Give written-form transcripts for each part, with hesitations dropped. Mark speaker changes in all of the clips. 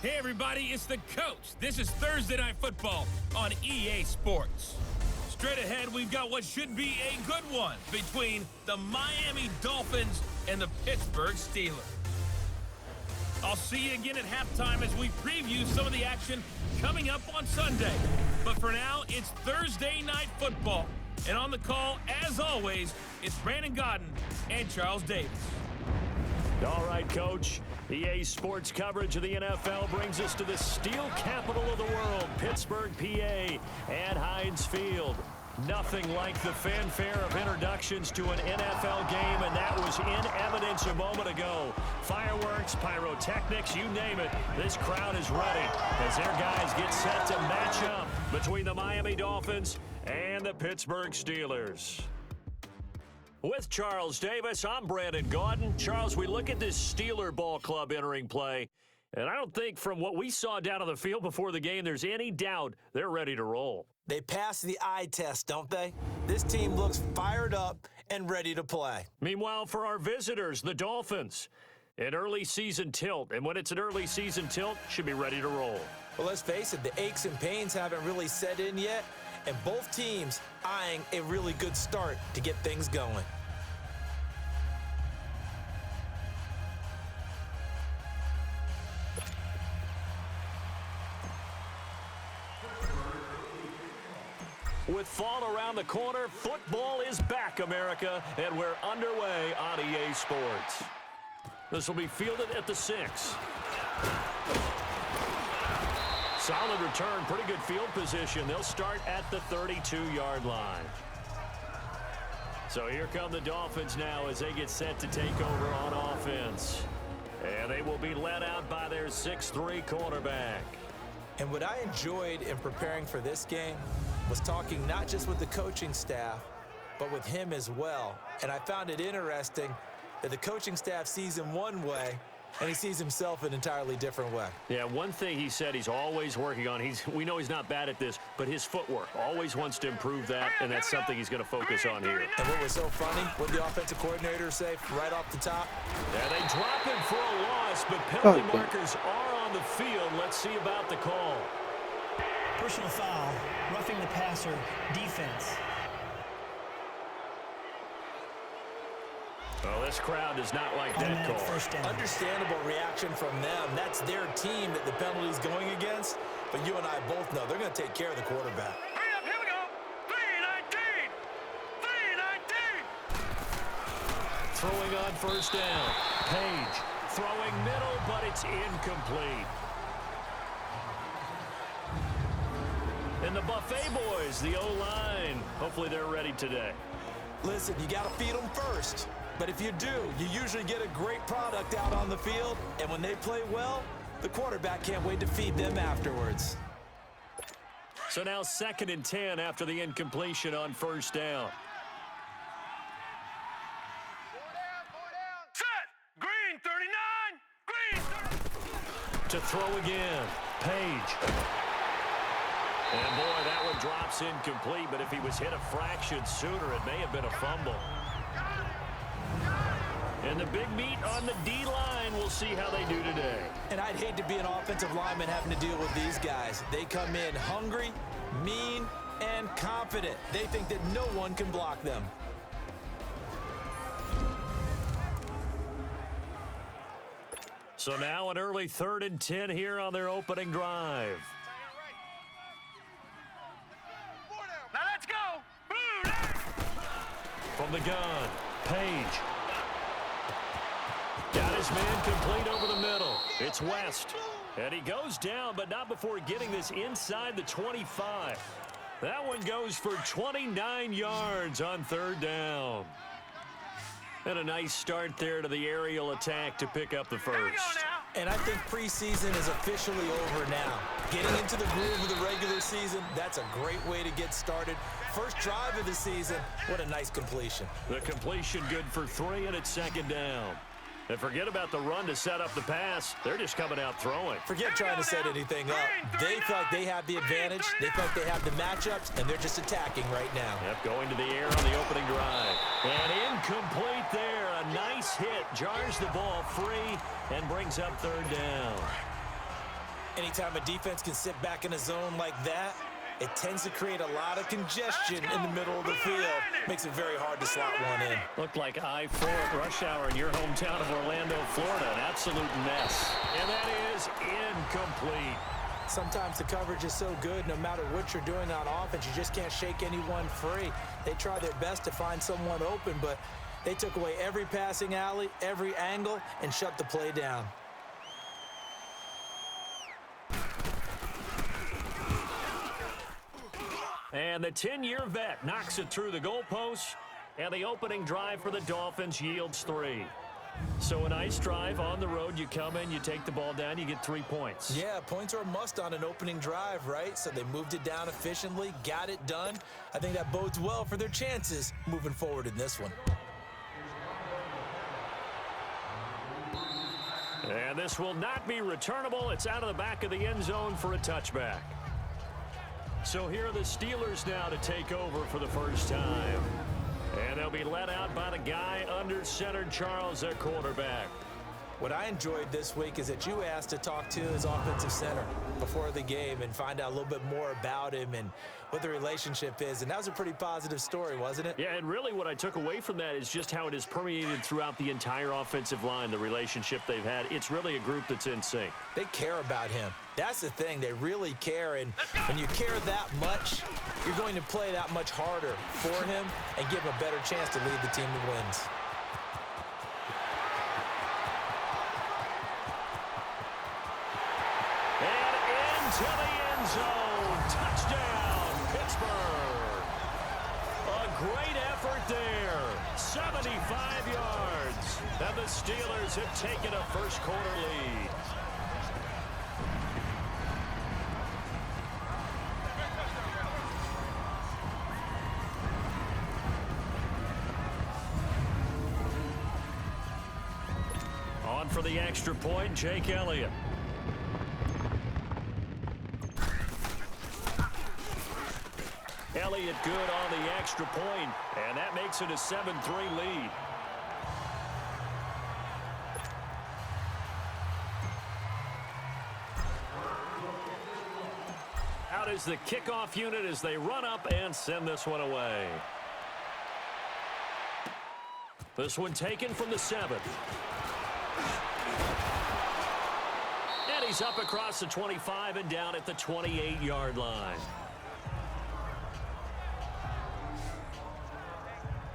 Speaker 1: Hey everybody, it's the coach. This is Thursday Night Football on EA Sports. Straight ahead, we've got what should be a good one between the Miami Dolphins and the Pittsburgh Steelers. I'll see you again at halftime as we preview some of the action coming up on Sunday. But for now, it's Thursday Night Football. And on the call, as always, it's Brandon Godden and Charles Davis.
Speaker 2: All right, Coach. EA Sports coverage of the NFL brings us to the steel capital of the world, Pittsburgh, PA, at Heinz Field. Nothing like the fanfare of introductions to an NFL game, and that was in evidence a moment ago. Fireworks, pyrotechnics, you name it, this crowd is ready as their guys get set to match up between the Miami Dolphins and the Pittsburgh Steelers. With Charles Davis, I'm Brandon Gaudin. Charles, we look at this Steeler ball club entering play, and I don't think from what we saw down on the field before the game there's any doubt they're ready to roll.
Speaker 3: They pass the eye test, don't they? This team looks fired up and ready to play.
Speaker 2: Meanwhile, for our visitors, the Dolphins, an early season tilt, and when it's an early season tilt, should be ready to roll.
Speaker 3: Well, let's face it, the aches and pains haven't really set in yet, and both teams eyeing a really good start to get things going.
Speaker 2: With fall around the corner, football is back, America, and we're underway on EA Sports. This will be fielded at the 6. Solid return, pretty good field position. They'll start at the 32-yard line. So here come the Dolphins now as they get set to take over on offense. And they will be led out by their 6'3" quarterback.
Speaker 3: And what I enjoyed in preparing for this game was talking not just with the coaching staff, but with him as well. And I found it interesting that the coaching staff sees him one way, and he sees himself an entirely different way.
Speaker 2: Yeah, one thing he said he's always working on, we know he's not bad at this, but his footwork, always wants to improve that, and that's something he's going to focus on here.
Speaker 3: And what was so funny, what the offensive coordinator say right off the top?
Speaker 2: Yeah, they drop him for a loss, but penalty markers are on the field. Let's see about the call.
Speaker 4: Personal foul, roughing the passer, defense.
Speaker 2: Well, this crowd does not like that call.
Speaker 4: First down.
Speaker 3: Understandable reaction from them. That's their team that the penalty's going against. But you and I both know they're going to take care of the quarterback.
Speaker 5: Hurry up, here we go. 3-19. 3-19.
Speaker 2: Throwing on first down. Page throwing middle, but it's incomplete. And the Buffet boys, the O-line, hopefully they're ready today.
Speaker 3: Listen, you got to feed them first. But if you do, you usually get a great product out on the field. And when they play well, the quarterback can't wait to feed them afterwards.
Speaker 2: So now 2nd and 10 after the incompletion on first down.
Speaker 5: Set. Green 39. Green 30.
Speaker 2: To throw again. Page. And boy, that one drops incomplete, but if he was hit a fraction sooner, it may have been a fumble. And the big meat on the D-line, we'll see how they do today.
Speaker 3: And I'd hate to be an offensive lineman having to deal with these guys. They come in hungry, mean, and confident. They think that no one can block them.
Speaker 2: So now an early 3rd and 10 here on their opening drive.
Speaker 5: Now let's go.
Speaker 2: From the gun, Page. Got his man complete over the middle. It's West. And he goes down, but not before getting this inside the 25. That one goes for 29 yards on 3rd down. And a nice start there to the aerial attack to pick up the first.
Speaker 3: And I think preseason is officially over now. Getting into the groove of the regular season, that's a great way to get started. First drive of the season, what a nice completion.
Speaker 2: The completion good for 3, and it's 2nd down. And forget about the run to set up the pass. They're just coming out throwing.
Speaker 3: Forget trying to set anything up. They feel like they have the advantage. They feel like they have the matchups, and they're just attacking right now.
Speaker 2: Yep, going to the air on the opening drive. And incomplete there. A nice hit. Jars the ball free and brings up 3rd down.
Speaker 3: Anytime a defense can sit back in a zone like that, it tends to create a lot of congestion in the middle of the field. Makes it very hard to slot one in.
Speaker 2: Looked like I-4 at rush hour in your hometown of Orlando, Florida. An absolute mess. And that is incomplete.
Speaker 3: Sometimes the coverage is so good, no matter what you're doing on offense, you just can't shake anyone free. They try their best to find someone open, but they took away every passing alley, every angle, and shut the play down.
Speaker 2: And the 10-year vet knocks it through the goalpost, and the opening drive for the Dolphins yields 3. So a nice drive on the road. You come in, you take the ball down, you get 3 points.
Speaker 3: Yeah, points are a must on an opening drive, right? So they moved it down efficiently, got it done. I think that bodes well for their chances moving forward in this one.
Speaker 2: And this will not be returnable. It's out of the back of the end zone for a touchback. So here are the Steelers now to take over for the first time. And they'll be led out by the guy under center, Charles, their quarterback.
Speaker 3: What I enjoyed this week is that you asked to talk to his offensive center before the game and find out a little bit more about him and what the relationship is. And that was a pretty positive story, wasn't it?
Speaker 2: Yeah, and really what I took away from that is just how it is permeated throughout the entire offensive line, the relationship they've had. It's really a group that's in sync.
Speaker 3: They care about him. That's the thing. They really care. And when you care that much, you're going to play that much harder for him and give him a better chance to lead the team to wins.
Speaker 2: To the end zone. Touchdown, Pittsburgh. A great effort there. 75 yards. And the Steelers have taken a first quarter lead. On for the extra point, Jake Elliott. Elliott good on the extra point, and that makes it a 7-3 lead. Out is the kickoff unit as they run up and send this one away. This one taken from the 7. And he's up across the 25 and down at the 28-yard line.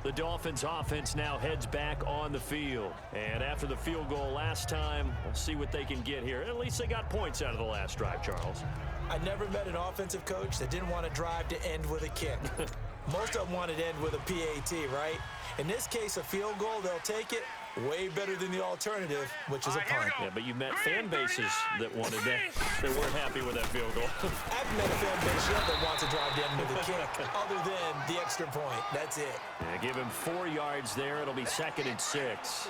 Speaker 2: The Dolphins offense now heads back on the field. And after the field goal last time, we'll see what they can get here. At least they got points out of the last drive, Charles.
Speaker 3: I never met an offensive coach that didn't want to drive to end with a kick. Most of them wanted to end with a PAT, right? In this case, a field goal, they'll take it. Way better than the alternative, which is a punt.
Speaker 2: Yeah, but you've met fan bases that wanted that. They weren't happy with that field goal.
Speaker 3: I've met a fan base yet that wants to drive in with a kick, other than the extra point. That's it.
Speaker 2: Yeah, give him 4 yards there. It'll be 2nd and 6.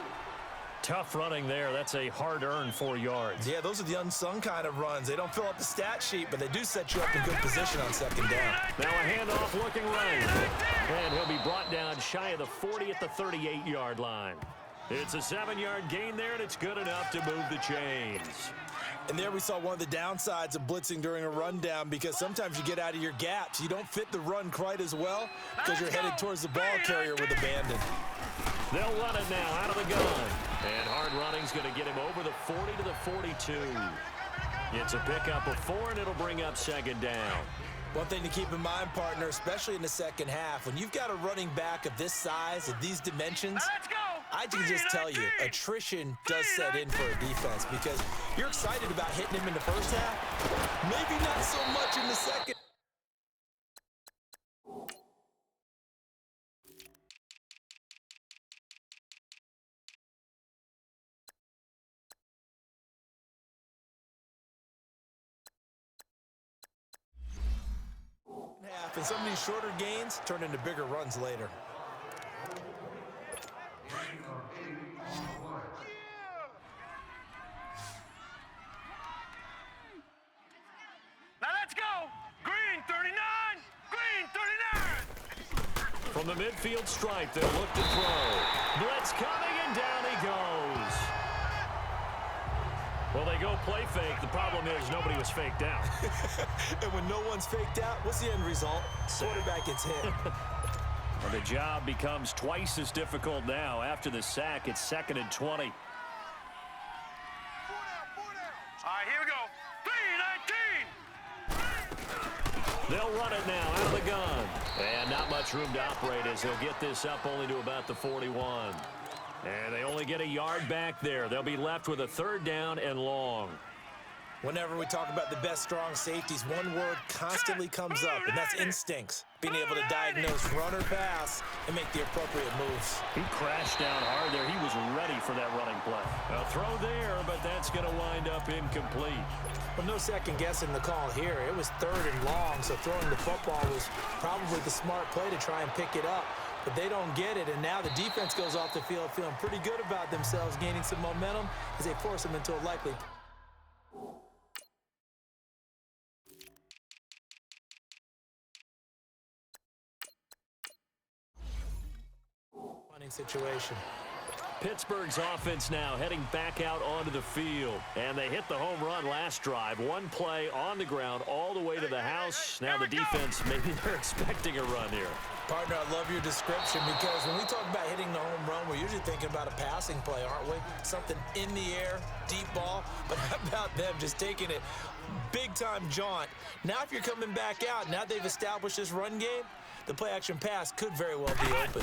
Speaker 2: Tough running there. That's a hard-earned 4 yards.
Speaker 3: Yeah, those are the unsung kind of runs. They don't fill up the stat sheet, but they do set you up in good position on second down.
Speaker 2: Now a handoff looking right. And he'll be brought down shy of the 40 at the 38-yard line. It's a 7-yard gain there, and it's good enough to move the chains.
Speaker 3: And there we saw one of the downsides of blitzing during a rundown, because sometimes you get out of your gaps. You don't fit the run quite as well because you're headed towards the ball carrier with abandon.
Speaker 2: They'll run it now out of the gun. And hard running's going to get him over the 40 to the 42. It's a pickup of 4, and it'll bring up 2nd down.
Speaker 3: One thing to keep in mind, partner, especially in the second half, when you've got a running back of this size, of these dimensions, I can just tell you, attrition does set in for a defense, because you're excited about hitting him in the first half, maybe not so much in the second. And some of these shorter gains turn into bigger runs later.
Speaker 5: Now let's go! Green 39! Green 39!
Speaker 2: From the midfield stripe, they'll look to throw. Blitz coming, and down he goes. Well, they go play fake. The problem is nobody was faked out.
Speaker 3: And when no one's faked out, what's the end result? Quarterback gets hit.
Speaker 2: Well, the job becomes twice as difficult now. After the sack, it's 2nd and 20.
Speaker 5: All right, here we go. 3-19.
Speaker 2: They'll run it now out of the gun. And not much room to operate as they'll get this up only to about the 41. And they only get a yard back there. They'll be left with a 3rd down and long.
Speaker 3: Whenever we talk about the best strong safeties, one word constantly comes up, and that's instincts. Being able to diagnose run or pass and make the appropriate moves.
Speaker 2: He crashed down hard there. He was ready for that running play. A throw there, but that's going to wind up incomplete.
Speaker 3: Well, no second guessing the call here. It was 3rd and long, so throwing the football was probably the smart play to try and pick it up. But they don't get it, and now the defense goes off the field feeling pretty good about themselves, gaining some momentum as they force them into a likely punting situation.
Speaker 2: Pittsburgh's offense now heading back out onto the field. And they hit the home run last drive. One play on the ground all the way to the house. Now the defense, maybe they're expecting a run here.
Speaker 3: Partner, I love your description because when we talk about hitting the home run, we're usually thinking about a passing play, aren't we? Something in the air, deep ball. But how about them just taking it big-time jaunt? Now if you're coming back out, now they've established this run game, the play-action pass could very well be open.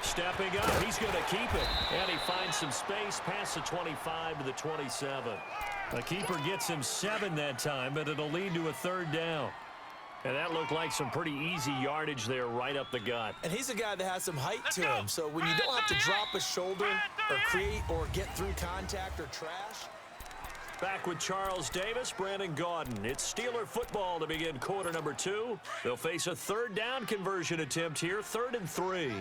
Speaker 2: Stepping up, he's going to keep it. And he finds some space past the 25 to the 27. The keeper gets him 7 that time, but it'll lead to a 3rd down. And that looked like some pretty easy yardage there right up the gut.
Speaker 3: And he's a guy that has some height to him. So when you don't have to drop a shoulder or create or get through contact or trash.
Speaker 2: Back with Charles Davis, Brandon Gaudin. It's Steeler football to begin quarter number 2. They'll face a 3rd down conversion attempt here, 3rd and 3.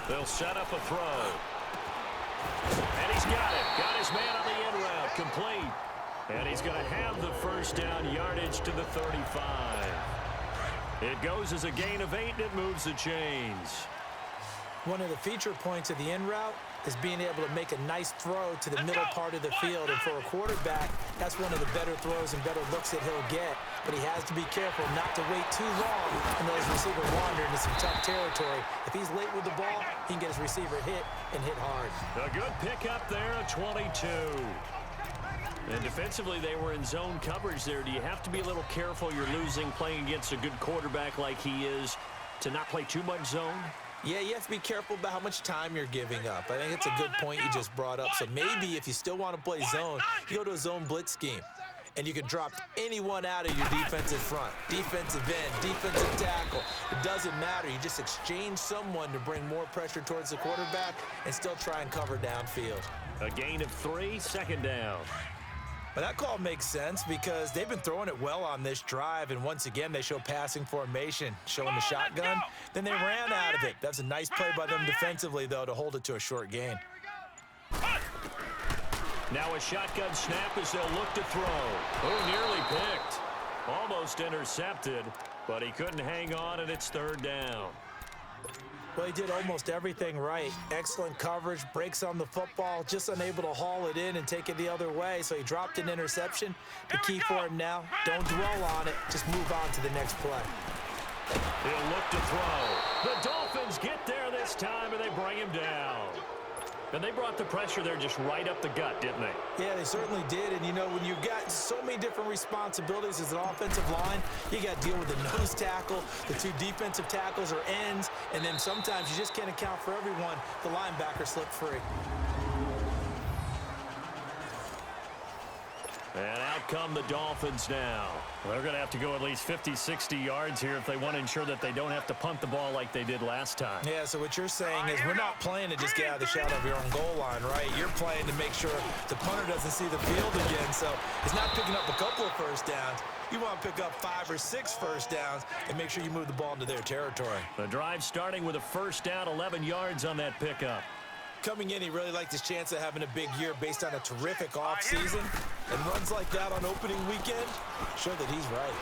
Speaker 2: They'll set up a throw. And he's got it. Got his man on the in route. Complete. And he's going to have the 1st down yardage to the 35. It goes as a gain of 8, and it moves the chains.
Speaker 3: One of the feature points of the in route is being able to make a nice throw to the middle part of the field. And for a quarterback, that's one of the better throws and better looks that he'll get. But he has to be careful not to wait too long and let his receiver wander into some tough territory. If he's late with the ball, he can get his receiver hit and hit hard.
Speaker 2: A good pickup there, a 22. And defensively, they were in zone coverage there. Do you have to be a little careful? You're losing playing against a good quarterback like he is to not play too much zone?
Speaker 3: Yeah, you have to be careful about how much time you're giving up. I think it's a good point you just brought up. So maybe if you still want to play zone, you go to a zone blitz scheme. And you can drop anyone out of your defensive front. Defensive end, defensive tackle. It doesn't matter. You just exchange someone to bring more pressure towards the quarterback and still try and cover downfield.
Speaker 2: A gain of 3, 2nd down.
Speaker 3: But that call makes sense because they've been throwing it well on this drive, and once again, they show passing formation, showing the shotgun. Then they ran out of it. That's a nice play by them defensively, though, to hold it to a short gain.
Speaker 2: Now a shotgun snap as they'll look to throw. Oh, nearly picked. Almost intercepted, but he couldn't hang on, and it's 3rd down.
Speaker 3: Well, he did almost everything right. Excellent coverage, breaks on the football, just unable to haul it in and take it the other way, so he dropped an interception. The key for him now, don't dwell on it, just move on to the next play.
Speaker 2: He'll look to throw. The Dolphins get there this time, and they bring him down. And they brought the pressure there just right up the gut, didn't they?
Speaker 3: Yeah, they certainly did. And, you know, when you've got so many different responsibilities as an offensive line, you got to deal with the nose tackle, the 2 defensive tackles or ends, and then sometimes you just can't account for everyone. The linebacker slipped free.
Speaker 2: And out come the Dolphins now. They're going to have to go at least 50, 60 yards here if they want to ensure that they don't have to punt the ball like they did last time.
Speaker 3: Yeah, so what you're saying is we're not playing to just get out of the shadow of your own goal line, right? You're playing to make sure the punter doesn't see the field again. So it's not picking up a couple of 1st downs. You want to pick up 5 or 6 1st downs and make sure you move the ball into their territory.
Speaker 2: The drive starting with a 1st down, 11 yards on that pickup.
Speaker 3: Coming in, he really liked his chance of having a big year based on a terrific offseason. And runs like that on opening weekend show that he's right.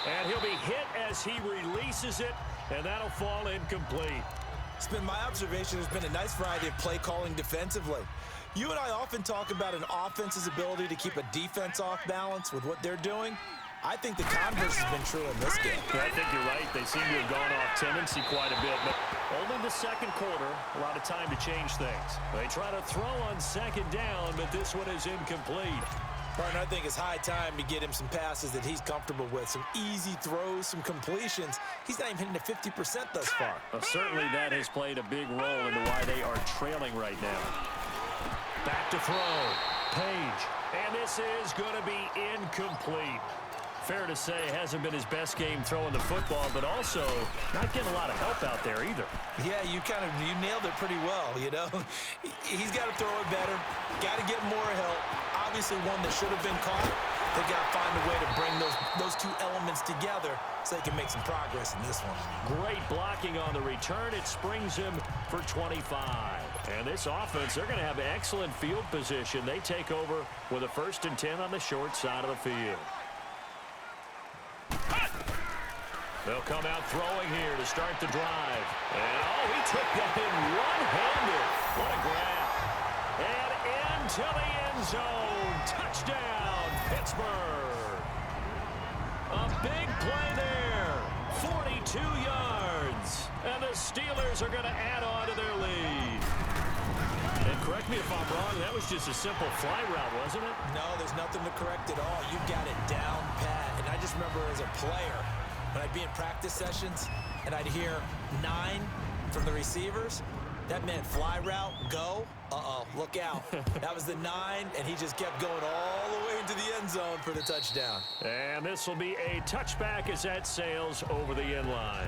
Speaker 2: And he'll be hit as he releases it, and that'll fall incomplete.
Speaker 3: It's been my observation there's been a nice variety of play calling defensively. You and I often talk about an offense's ability to keep a defense off balance with what they're doing. I think the converse has been true in this game.
Speaker 2: Yeah, I think you're right. They seem to have gone off tendency quite a bit, but only the second quarter, a lot of time to change things. They try to throw on second down, but this one is incomplete.
Speaker 3: Partner, I think it's high time to get him some passes that he's comfortable with, some easy throws, some completions. He's not even hitting to 50% thus far.
Speaker 2: Well, certainly that has played a big role into why they are trailing right now. Back to throw. Page. And this is going to be incomplete. Fair to say, hasn't been his best game throwing the football, but also not getting a lot of help out there either.
Speaker 3: Yeah, you nailed it pretty well, you know. He's got to throw it better, got to get more help. Obviously one that should have been caught. They got to find a way to bring those two elements together so they can make some progress in this one.
Speaker 2: Great blocking on the return. It springs him for 25. And this offense, they're going to have excellent field position. They take over with a 1st and 10 on the short side of the field. They'll come out throwing here to start the drive. And, oh, he took that in one-handed. What a grab. And into the end zone. Touchdown, Pittsburgh. A big play there. 42 yards. And the Steelers are going to add on to their lead. And correct me if I'm wrong, that was just a simple fly route, wasn't it?
Speaker 3: No, there's nothing to correct at all. You got it down pat. And I just remember as a player, when I'd be in practice sessions and I'd hear 9 from the receivers, that meant fly route, go. Uh-oh, look out. That was the 9, and he just kept going all the way into the end zone for the touchdown.
Speaker 2: And this will be a touchback as that sails over the end line.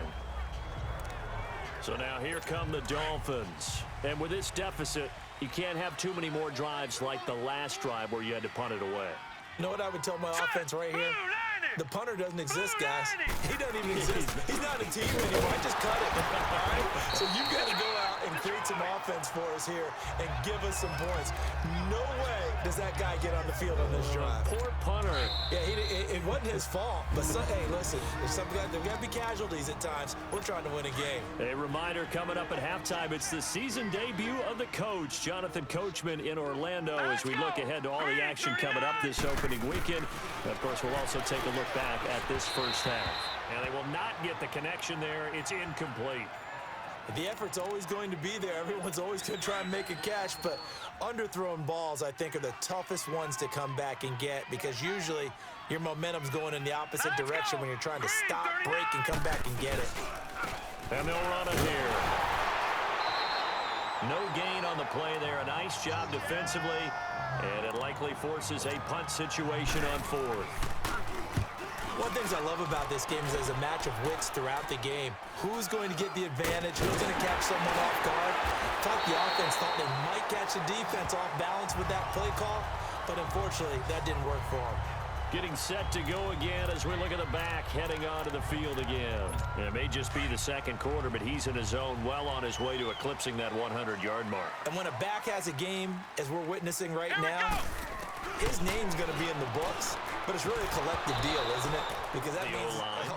Speaker 2: So now here come the Dolphins. And with this deficit, you can't have too many more drives like the last drive where you had to punt it away.
Speaker 3: You know what I would tell my offense right here? The punter doesn't exist, guys. He doesn't even exist. He's not a team anymore. I just cut it. All right? So you've got to go out and create some offense for us here and give us some points. No way does that guy get on the field on this drive.
Speaker 2: Poor punter.
Speaker 3: Yeah, it wasn't his fault. But, hey, listen, there's got to be casualties at times. We're trying to win a game.
Speaker 2: A reminder coming up at halftime. It's the season debut of the coach, Jonathan Coachman in Orlando, as we look ahead to all the action coming up this opening weekend. And of course, we'll also take a look back at this first half. And they will not get the connection there. It's incomplete.
Speaker 3: The effort's always going to be there. Everyone's always going to try and make a catch, but underthrown balls, I think, are the toughest ones to come back and get because usually your momentum's going in the opposite direction when you're trying to stop, break, and come back and get it.
Speaker 2: And they'll run it here. No gain on the play there. A nice job defensively, and it likely forces a punt situation on 4th.
Speaker 3: One of the things I love about this game is there's a match of wits throughout the game. Who's going to get the advantage? Who's going to catch someone off guard? I thought the offense thought they might catch the defense off balance with that play call, but unfortunately, that didn't work for them.
Speaker 2: Getting set to go again as we look at the back, heading onto the field again. It may just be the second quarter, but he's in his zone, well on his way to eclipsing that 100-yard mark.
Speaker 3: And when a back has a game, as we're witnessing right now, his name's going to be in the books, but it's really a collective deal, isn't it? Because that means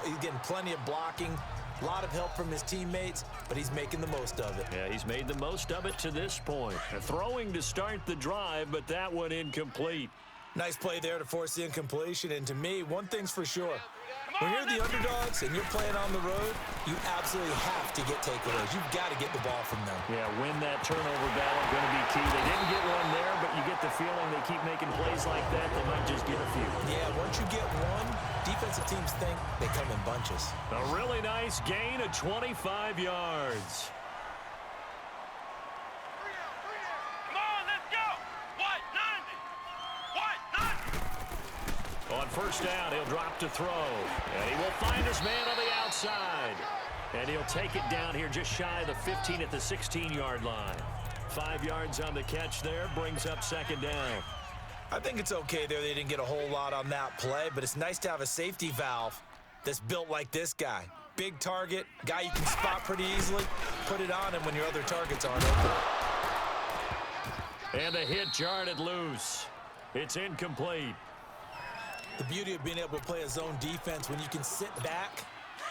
Speaker 3: he's getting plenty of blocking, a lot of help from his teammates, but he's making the most of it.
Speaker 2: Yeah, he's made the most of it to this point. Throwing to start the drive, but that one incomplete.
Speaker 3: Nice play there to force the incompletion, and to me, one thing's for sure. When you're the underdogs and you're playing on the road, you absolutely have to get takeaways. You've got to get the ball from them.
Speaker 2: Yeah, win that turnover battle, going to be key. They didn't get one there, but you get the feeling they keep making plays like that, they might just get a few.
Speaker 3: Yeah, once you get one, defensive teams think they come in bunches.
Speaker 2: A really nice gain of 25 yards. On first down, he'll drop to throw. And he will find his man on the outside. And he'll take it down here just shy of the 15 at the 16-yard line. 5 yards on the catch there, brings up second down.
Speaker 3: I think it's okay there. They didn't get a whole lot on that play, but it's nice to have a safety valve that's built like this guy. Big target, guy you can spot pretty easily. Put it on him when your other targets aren't open.
Speaker 2: And the hit jarred it loose. It's incomplete.
Speaker 3: The beauty of being able to play a zone defense when you can sit back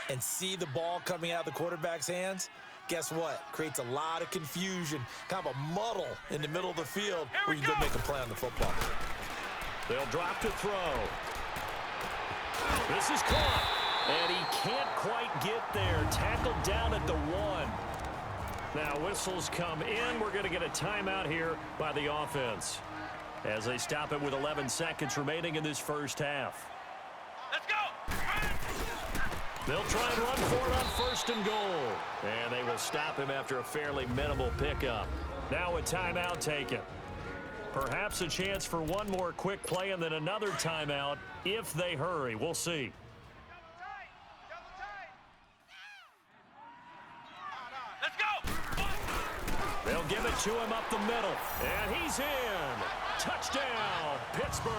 Speaker 3: and see the ball coming out of the quarterback's hands, guess what? Creates a lot of confusion, kind of a muddle in the middle of the field where you can go make a play on the football.
Speaker 2: They'll drop to throw. This is caught, and he can't quite get there. Tackled down at the 1. Now whistles come in. We're going to get a timeout here by the offense as they stop it with 11 seconds remaining in this first half.
Speaker 5: Let's go!
Speaker 2: They'll try and run for it on 1st and goal. And they will stop him after a fairly minimal pickup. Now a timeout taken. Perhaps a chance for one more quick play and then another timeout if they hurry. We'll see.
Speaker 5: Let's go!
Speaker 2: They'll give it to him up the middle. And he's in. Touchdown, Pittsburgh.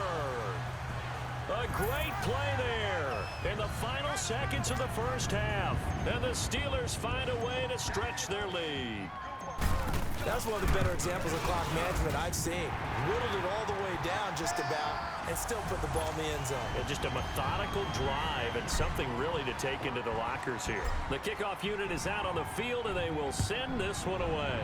Speaker 2: A great play there in the final seconds of the first half. And the Steelers find a way to stretch their lead.
Speaker 3: That's one of the better examples of clock management I've seen. Whittled it all the way down just about and still put the ball in the end zone.
Speaker 2: And just a methodical drive and something really to take into the lockers here. The kickoff unit is out on the field and they will send this one away.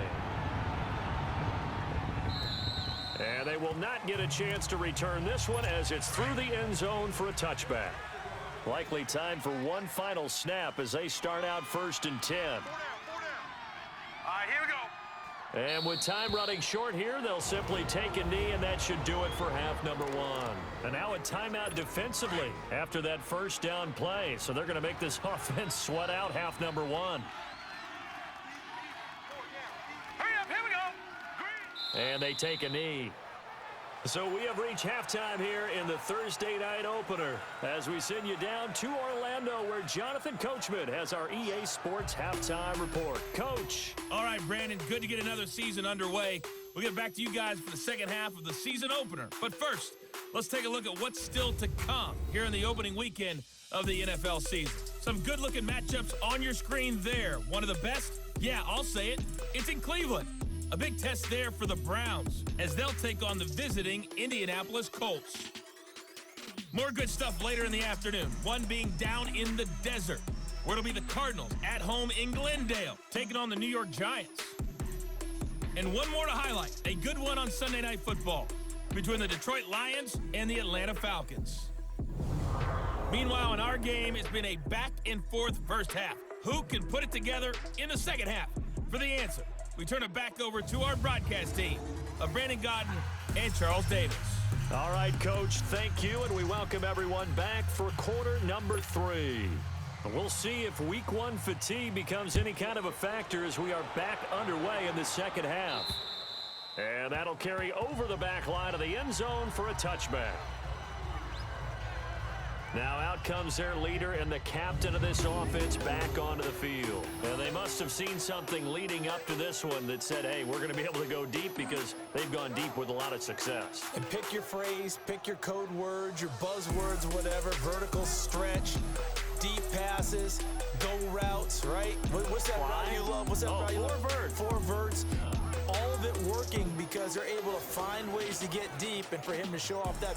Speaker 2: And they will not get a chance to return this one as it's through the end zone for a touchback. Likely time for one final snap as they start out 1st and 10.
Speaker 5: All right, here we go.
Speaker 2: And with time running short here, they'll simply take a knee, and that should do it for half number 1. And now a timeout defensively after that first down play. So they're going to make this offense sweat out half number 1.
Speaker 5: Hurry up, here we go. Green.
Speaker 2: And they take a knee. So we have reached halftime here in the Thursday night opener as we send you down to Orlando where Jonathan Coachman has our EA Sports halftime report. Coach.
Speaker 1: All right, Brandon, good to get another season underway. We'll get back to you guys for the second half of the season opener. But first, let's take a look at what's still to come here in the opening weekend of the NFL season. Some good-looking matchups on your screen there. One of the best? Yeah, I'll say it. It's in Cleveland. A big test there for the Browns as they'll take on the visiting Indianapolis Colts. More good stuff later in the afternoon, one being down in the desert, where it'll be the Cardinals at home in Glendale, taking on the New York Giants. And one more to highlight, a good one on Sunday Night Football between the Detroit Lions and the Atlanta Falcons. Meanwhile, in our game, it's been a back-and-forth first half. Who can put it together in the second half? For the answer, we turn it back over to our broadcast team of Brandon Godden and Charles Davis.
Speaker 2: All right, Coach, thank you, and we welcome everyone back for quarter number 3. We'll see if week 1 fatigue becomes any kind of a factor as we are back underway in the second half. And that'll carry over the back line of the end zone for a touchback. Now out comes their leader and the captain of this offense back onto the field. And they must have seen something leading up to this one that said, hey, we're going to be able to go deep because they've gone deep with a lot of success.
Speaker 3: And pick your phrase, pick your code words, your buzzwords, whatever, vertical stretch, deep passes, go routes, right? What's that route you love? What's that route you love? Four verts. All of it working because they're able to find ways to get deep and for him to show off that